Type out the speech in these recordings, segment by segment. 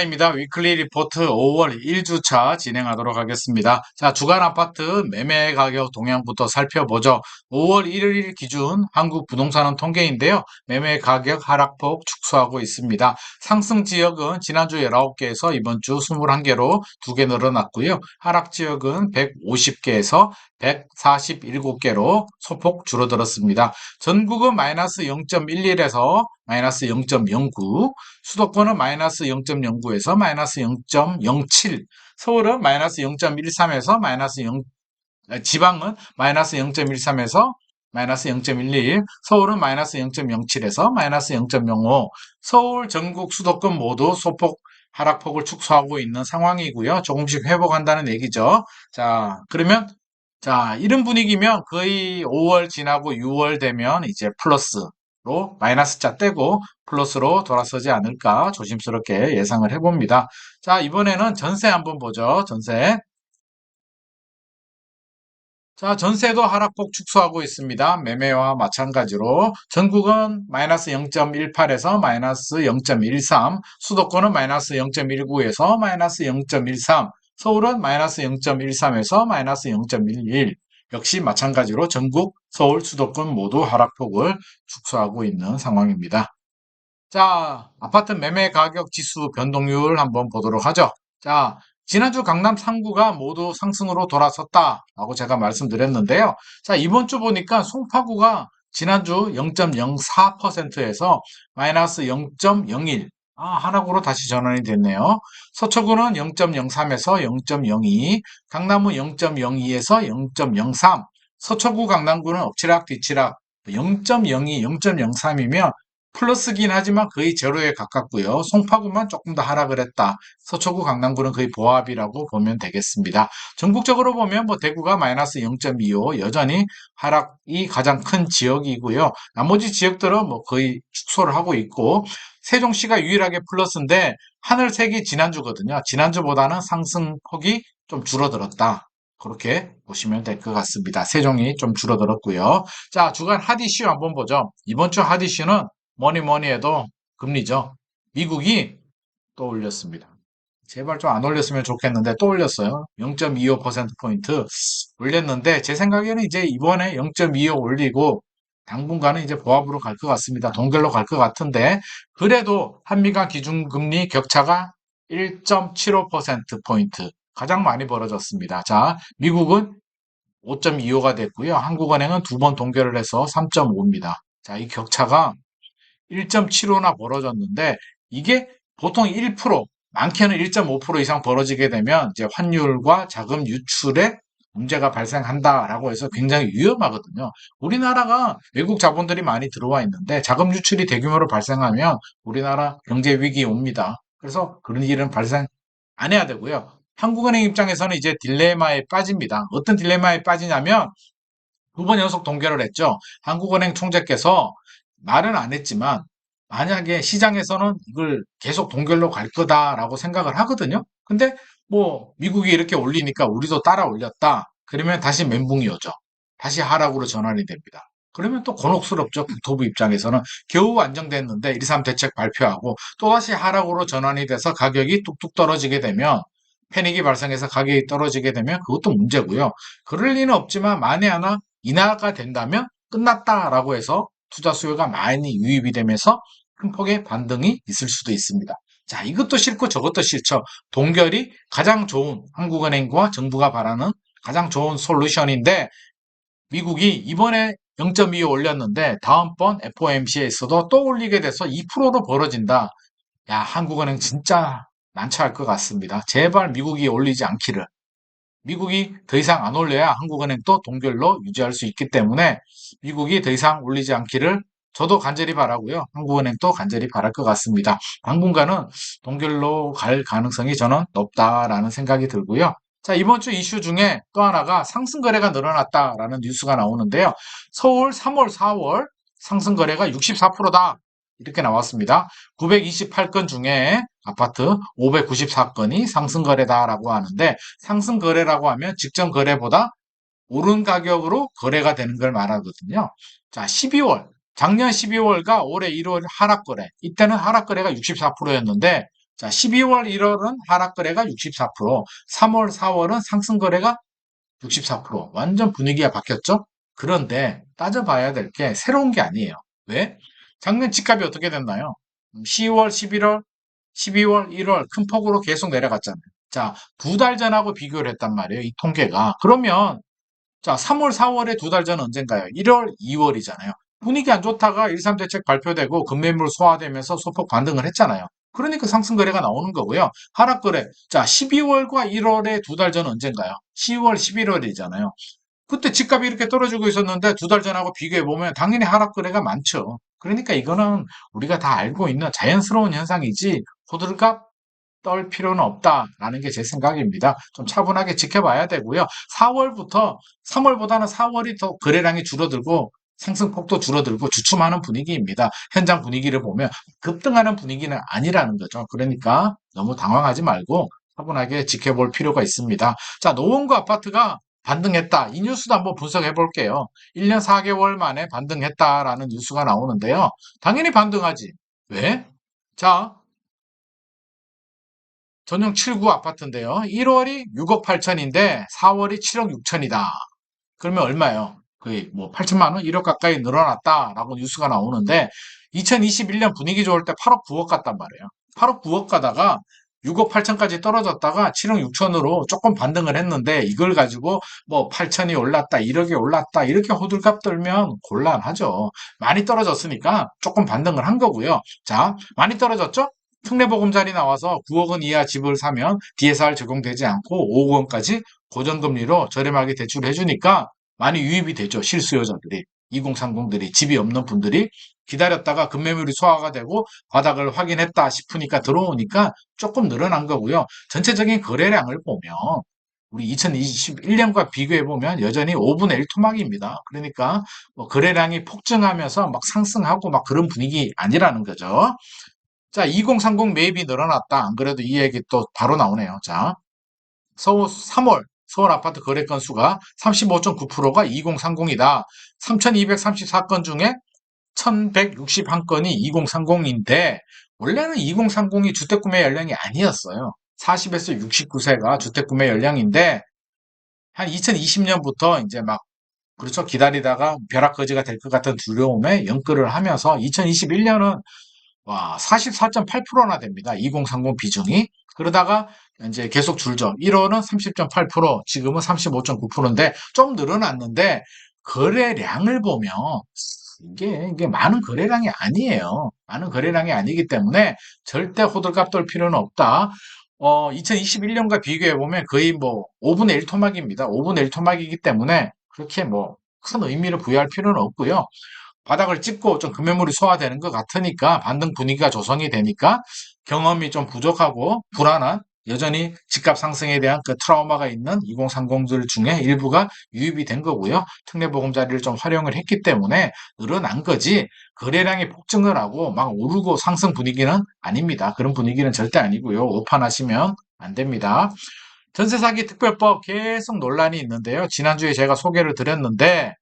입니다. 위클리 리포트 5월 1주차 진행하도록 하겠습니다. 자, 주간 아파트 매매 가격 동향부터 살펴보죠. 5월 1일 기준 한국 부동산은 통계인데요. 매매 가격 하락폭 축소하고 있습니다. 상승 지역은 지난주 19개에서 이번 주 21개로 2개 늘어났고요. 하락 지역은 150개에서 147개로 소폭 줄어들었습니다. 전국은 마이너스 0.11에서 마이너스 0.09, 수도권은 마이너스 0.09에서 마이너스 0.07, 서울은 마이너스 0.13에서 마이너스 0, 지방은 마이너스 0.13에서 마이너스 0.11, 서울은 마이너스 0.07에서 마이너스 0.05, 서울, 전국, 수도권 모두 소폭 하락폭을 축소하고 있는 상황이고요. 조금씩 회복한다는 얘기죠. 자, 그러면 자, 이런 분위기면 거의 5월 지나고 6월 되면 이제 플러스로 마이너스 자 떼고 플러스로 돌아서지 않을까 조심스럽게 예상을 해봅니다. 자, 이번에는 전세 한번 보죠. 전세. 자, 전세도 하락폭 축소하고 있습니다. 매매와 마찬가지로 전국은 마이너스 0.18에서 마이너스 0.13, 수도권은 마이너스 0.19에서 마이너스 0.13, 서울은 마이너스 0.13에서 마이너스 0.11, 역시 마찬가지로 전국, 서울, 수도권 모두 하락폭을 축소하고 있는 상황입니다. 자, 아파트 매매 가격 지수 변동률 한번 보도록 하죠. 자, 지난주 강남 3구가 모두 상승으로 돌아섰다라고 제가 말씀드렸는데요. 자, 이번 주 보니까 송파구가 지난주 0.04%에서 마이너스 0.01, 하락으로 다시 전환이 됐네요. 서초구는 0.03에서 0.02, 강남은 0.02에서 0.03, 서초구 강남구는 엎치락 뒤치락 0.02, 0.03이면 플러스긴 하지만 거의 제로에 가깝고요. 송파구만 조금 더 하락을 했다. 서초구 강남구는 거의 보합이라고 보면 되겠습니다. 전국적으로 보면 뭐 대구가 마이너스 0.25 여전히 하락이 가장 큰 지역이고요. 나머지 지역들은 뭐 거의 축소를 하고 있고 세종시가 유일하게 플러스인데 하늘색이 지난주거든요. 지난주보다는 상승폭이 좀 줄어들었다. 그렇게 보시면 될 것 같습니다. 세종이 좀 줄어들었고요. 자, 주간 핫 이슈 한번 보죠. 이번 주 핫 이슈는 뭐니 해도 금리죠. 미국이 또 올렸습니다. 제발 좀 안 올렸으면 좋겠는데 또 올렸어요. 0.25%포인트 올렸는데 제 생각에는 이제 이번에 0.25 올리고 당분간은 이제 보합으로 갈 것 같습니다. 동결로 갈 것 같은데 그래도 한미간 기준금리 격차가 1.75%포인트 가장 많이 벌어졌습니다. 자, 미국은 5.25가 됐고요. 한국은행은 두 번 동결을 해서 3.5입니다. 자, 이 격차가 1.75나 벌어졌는데 이게 보통 1%, 많게는 1.5% 이상 벌어지게 되면 이제 환율과 자금 유출에 문제가 발생한다라고 해서 굉장히 위험하거든요. 우리나라가 외국 자본들이 많이 들어와 있는데 자금 유출이 대규모로 발생하면 우리나라 경제 위기 옵니다. 그래서 그런 일은 발생 안 해야 되고요. 한국은행 입장에서는 이제 딜레마에 빠집니다. 어떤 딜레마에 빠지냐면 두 번 연속 동결을 했죠. 한국은행 총재께서 말은 안 했지만 만약에 시장에서는 이걸 계속 동결로 갈 거다라고 생각을 하거든요. 근데 뭐 미국이 이렇게 올리니까 우리도 따라 올렸다. 그러면 다시 멘붕이 오죠. 다시 하락으로 전환이 됩니다. 그러면 또 곤혹스럽죠. 국토부 입장에서는 겨우 안정됐는데 1.23 대책 발표하고 또다시 하락으로 전환이 돼서 가격이 뚝뚝 떨어지게 되면 패닉이 발생해서 가격이 떨어지게 되면 그것도 문제고요. 그럴 리는 없지만 만에 하나 인하가 된다면 끝났다라고 해서 투자 수요가 많이 유입이 되면서 큰 폭의 반등이 있을 수도 있습니다. 자, 이것도 싫고 저것도 싫죠. 동결이 가장 좋은 한국은행과 정부가 바라는 가장 좋은 솔루션인데 미국이 이번에 0.25 올렸는데 다음번 FOMC에서도 또 올리게 돼서 2%로 벌어진다. 야, 한국은행 진짜 난처할 것 같습니다. 제발 미국이 올리지 않기를. 미국이 더 이상 안 올려야 한국은행도 동결로 유지할 수 있기 때문에 미국이 더 이상 올리지 않기를 저도 간절히 바라고요. 한국은행도 간절히 바랄 것 같습니다. 당분간은 동결로 갈 가능성이 저는 높다라는 생각이 들고요. 자, 이번 주 이슈 중에 또 하나가 상승 거래가 늘어났다라는 뉴스가 나오는데요. 서울 3월, 4월 상승 거래가 64%다. 이렇게 나왔습니다. 928건 중에 아파트 594건이 상승 거래다라고 하는데 상승 거래라고 하면 직전 거래보다 오른 가격으로 거래가 되는 걸 말하거든요. 자, 12월, 작년 12월과 올해 1월 하락 거래. 이때는 하락 거래가 64%였는데 자, 12월, 1월은 하락거래가 64%, 3월, 4월은 상승거래가 64%. 완전 분위기가 바뀌었죠? 그런데 따져봐야 될 게 새로운 게 아니에요. 왜? 작년 집값이 어떻게 됐나요? 10월, 11월, 12월, 1월 큰 폭으로 계속 내려갔잖아요. 자, 두 달 전하고 비교를 했단 말이에요. 이 통계가. 그러면 자, 3월, 4월의 두 달 전 언젠가요? 1월, 2월이잖아요. 분위기 안 좋다가 1.3 대책 발표되고 급매물 소화되면서 소폭 반등을 했잖아요. 그러니까 상승 거래가 나오는 거고요. 하락 거래. 자, 12월과 1월의 두 달 전 언젠가요? 10월, 11월이잖아요. 그때 집값이 이렇게 떨어지고 있었는데 두 달 전하고 비교해 보면 당연히 하락 거래가 많죠. 그러니까 이거는 우리가 다 알고 있는 자연스러운 현상이지 호들갑 떨 필요는 없다라는 게 제 생각입니다. 좀 차분하게 지켜봐야 되고요. 4월부터 3월보다는 4월이 더 거래량이 줄어들고 상승폭도 줄어들고 주춤하는 분위기입니다. 현장 분위기를 보면 급등하는 분위기는 아니라는 거죠. 그러니까 너무 당황하지 말고 차분하게 지켜볼 필요가 있습니다. 자, 노원구 아파트가 반등했다. 이 뉴스도 한번 분석해 볼게요. 1년 4개월 만에 반등했다라는 뉴스가 나오는데요. 당연히 반등하지. 왜? 자, 전용 7구 아파트인데요. 1월이 6억 8천인데 4월이 7억 6천이다. 그러면 얼마예요? 거의 뭐 8천만 원, 1억 가까이 늘어났다라고 뉴스가 나오는데 2021년 분위기 좋을 때 8억 9억 갔단 말이에요. 8억 9억 가다가 6억 8천까지 떨어졌다가 7억 6천으로 조금 반등을 했는데 이걸 가지고 뭐 8천이 올랐다, 1억이 올랐다 이렇게 호들갑 떨면 곤란하죠. 많이 떨어졌으니까 조금 반등을 한 거고요. 자, 많이 떨어졌죠? 특례보금자리 나와서 9억 원 이하 집을 사면 DSR 적용되지 않고 5억 원까지 고정금리로 저렴하게 대출을 해주니까 많이 유입이 되죠. 실수요자들이. 2030들이 집이 없는 분들이 기다렸다가 급매물이 소화가 되고 바닥을 확인했다 싶으니까 들어오니까 조금 늘어난 거고요. 전체적인 거래량을 보면 우리 2021년과 비교해 보면 여전히 5분의 1 토막입니다. 그러니까 뭐 거래량이 폭증하면서 막 상승하고 막 그런 분위기 아니라는 거죠. 자, 2030 매입이 늘어났다. 안 그래도 이 얘기 또 바로 나오네요. 자, 서울 3월 서울 아파트 거래 건수가 35.9%가 2030이다. 3,234건 중에 1,161건이 2030인데 원래는 2030이 주택 구매 연령이 아니었어요. 40에서 69세가 주택 구매 연령인데 한 2020년부터 이제 막 그렇죠. 기다리다가 벼락거지가 될 것 같은 두려움에 연끌을 하면서 2021년은 와, 44.8%나 됩니다. 2030 비중이. 그러다가 이제 계속 줄죠. 1호는 30.8%, 지금은 35.9%인데 좀 늘어났는데 거래량을 보면 이게 많은 거래량이 아니에요. 많은 거래량이 아니기 때문에 절대 호들갑 떨 필요는 없다. 2021년과 비교해 보면 거의 뭐 5분의 1 토막입니다. 5분의 1 토막이기 때문에 그렇게 뭐 큰 의미를 부여할 필요는 없고요. 바닥을 찍고 좀 금매물이 소화되는 것 같으니까 반등 분위기가 조성이 되니까 경험이 좀 부족하고 불안한 여전히 집값 상승에 대한 그 트라우마가 있는 2030들 중에 일부가 유입이 된 거고요. 특례보금자리를 좀 활용을 했기 때문에 늘어난 거지 거래량이 폭증을 하고 막 오르고 상승 분위기는 아닙니다. 그런 분위기는 절대 아니고요. 오판하시면 안 됩니다. 전세 사기 특별법 계속 논란이 있는데요. 지난주에 제가 소개를 드렸는데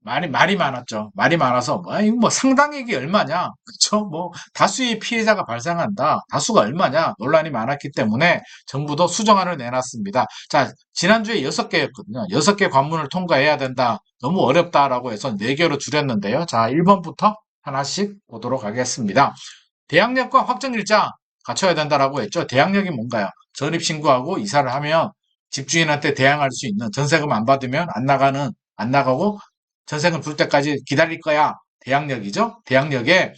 말이 많았죠. 말이 많아서, 뭐, 이거 뭐 상당액이 얼마냐? 그쵸? 뭐, 다수의 피해자가 발생한다. 다수가 얼마냐? 논란이 많았기 때문에 정부도 수정안을 내놨습니다. 자, 지난주에 6개였거든요. 6개 관문을 통과해야 된다. 너무 어렵다라고 해서 4개로 줄였는데요. 자, 1번부터 하나씩 보도록 하겠습니다. 대항력과 확정일자 갖춰야 된다라고 했죠. 대항력이 뭔가요? 전입신고하고 이사를 하면 집주인한테 대항할 수 있는 전세금 안 받으면 안 나가고 전세금 줄 때까지 기다릴 거야. 대항력이죠. 대항력에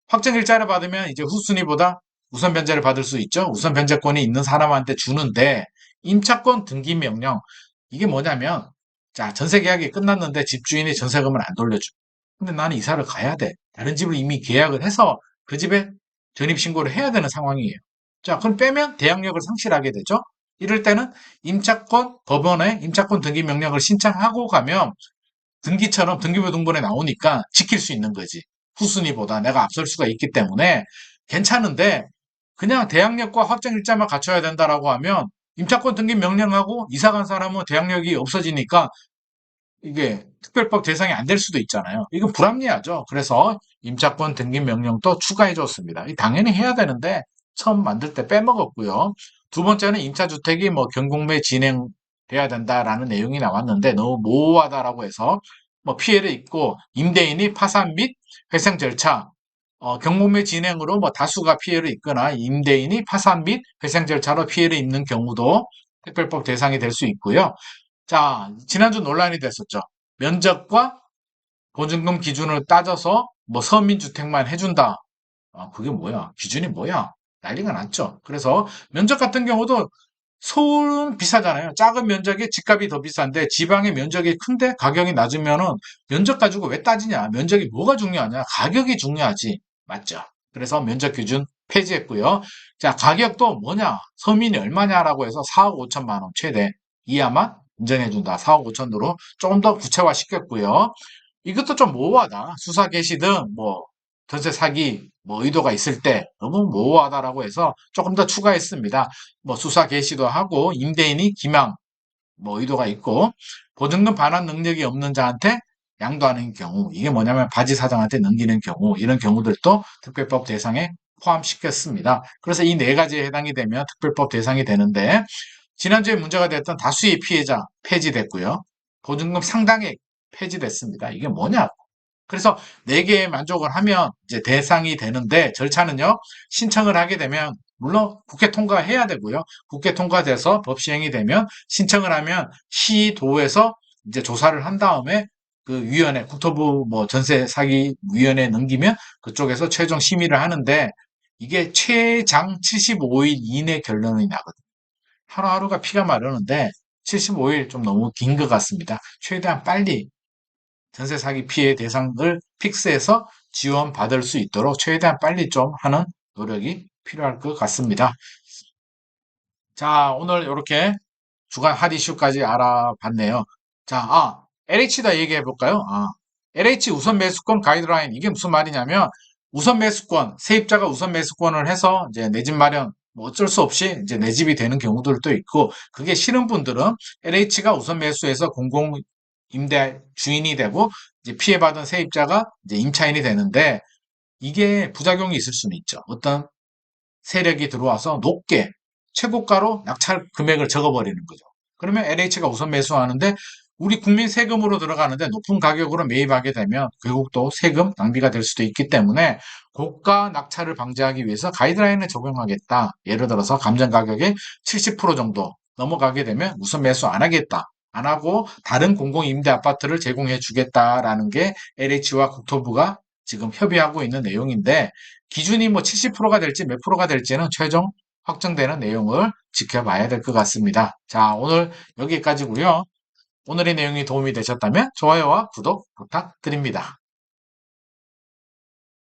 확정일자를 받으면 이제 후순위보다 우선 변제를 받을 수 있죠. 우선 변제권이 있는 사람한테 주는데 임차권 등기 명령 이게 뭐냐면 자 전세 계약이 끝났는데 집주인이 전세금을 안 돌려줘. 근데 나는 이사를 가야 돼. 다른 집을 이미 계약을 해서 그 집에 전입신고를 해야 되는 상황이에요. 자, 그럼 빼면 대항력을 상실하게 되죠. 이럴 때는 법원에 임차권 등기 명령을 신청하고 가면 등기처럼 등기부 등본에 나오니까 지킬 수 있는 거지. 후순위보다 내가 앞설 수가 있기 때문에 괜찮은데 그냥 대항력과 확정일자만 갖춰야 된다라고 하면 임차권 등기 명령하고 이사 간 사람은 대항력이 없어지니까 이게 특별법 대상이 안 될 수도 있잖아요. 이건 불합리하죠. 그래서 임차권 등기 명령도 추가해 줬습니다. 당연히 해야 되는데 처음 만들 때 빼먹었고요. 두 번째는 임차 주택이 뭐 경공매 진행돼야 된다라는 내용이 나왔는데 너무 모호하다라고 해서 뭐 피해를 입고 임대인이 파산 및 회생 절차, 경공매 진행으로 뭐 다수가 피해를 입거나 임대인이 파산 및 회생 절차로 피해를 입는 경우도 특별법 대상이 될 수 있고요. 자, 지난주 논란이 됐었죠. 면적과 보증금 기준을 따져서 뭐 서민주택만 해준다. 그게 뭐야? 기준이 뭐야? 난리가 났죠. 그래서 면적 같은 경우도 서울은 비싸잖아요. 작은 면적에 집값이 더 비싼데 지방의 면적이 큰데 가격이 낮으면은 면적 가지고 왜 따지냐? 면적이 뭐가 중요하냐? 가격이 중요하지. 맞죠? 그래서 면적 기준 폐지했고요. 자, 가격도 뭐냐? 서민이 얼마냐라고 해서 4억 5천만 원 최대 이하만 인정해준다. 4억 5천으로 조금 더 구체화 시켰고요. 이것도 좀 모호하다. 수사 개시 등 뭐 전세 사기 뭐 의도가 있을 때 너무 모호하다라고 해서 조금 더 추가했습니다. 뭐 수사 개시도 하고 임대인이 기망 뭐 의도가 있고 보증금 반환 능력이 없는 자한테 양도하는 경우 이게 뭐냐면 바지 사장한테 넘기는 경우 이런 경우들도 특별법 대상에 포함시켰습니다. 그래서 이 네 가지에 해당이 되면 특별법 대상이 되는데 지난주에 문제가 됐던 다수의 피해자 폐지됐고요. 보증금 상당액 폐지됐습니다. 이게 뭐냐? 그래서 4개에 만족을 하면 이제 대상이 되는데 절차는요. 신청을 하게 되면 물론 국회 통과해야 되고요. 국회 통과돼서 법 시행이 되면 신청을 하면 시도에서 이제 조사를 한 다음에 그 위원회 국토부 뭐 전세 사기 위원회에 넘기면 그쪽에서 최종 심의를 하는데 이게 최장 75일 이내 결론이 나거든요. 하루하루가 피가 마르는데 75일 좀 너무 긴 것 같습니다. 최대한 빨리 전세 사기 피해 대상을 픽스해서 지원받을 수 있도록 최대한 빨리 좀 하는 노력이 필요할 것 같습니다. 자, 오늘 이렇게 주간 핫 이슈까지 알아봤네요. 자, LH다 얘기해 볼까요? LH 우선 매수권 가이드라인 이게 무슨 말이냐면 우선 매수권, 세입자가 우선 매수권을 해서 이제 내 집 마련 뭐 어쩔 수 없이 이제 내 집이 되는 경우들도 있고 그게 싫은 분들은 LH가 우선 매수해서 공공 임대 주인이 되고 이제 피해받은 세입자가 이제 임차인이 되는데 이게 부작용이 있을 수는 있죠. 어떤 세력이 들어와서 높게 최고가로 낙찰 금액을 적어버리는 거죠. 그러면 LH가 우선 매수하는데 우리 국민 세금으로 들어가는데 높은 가격으로 매입하게 되면 결국 또 세금 낭비가 될 수도 있기 때문에 고가 낙찰을 방지하기 위해서 가이드라인을 적용하겠다. 예를 들어서 감정 가격의 70% 정도 넘어가게 되면 우선 매수 안 하겠다. 안 하고 다른 공공임대 아파트를 제공해 주겠다라는 게 LH와 국토부가 지금 협의하고 있는 내용인데 기준이 뭐 70%가 될지 몇 프로가 될지는 최종 확정되는 내용을 지켜봐야 될 것 같습니다. 자, 오늘 여기까지고요. 오늘의 내용이 도움이 되셨다면 좋아요와 구독 부탁드립니다.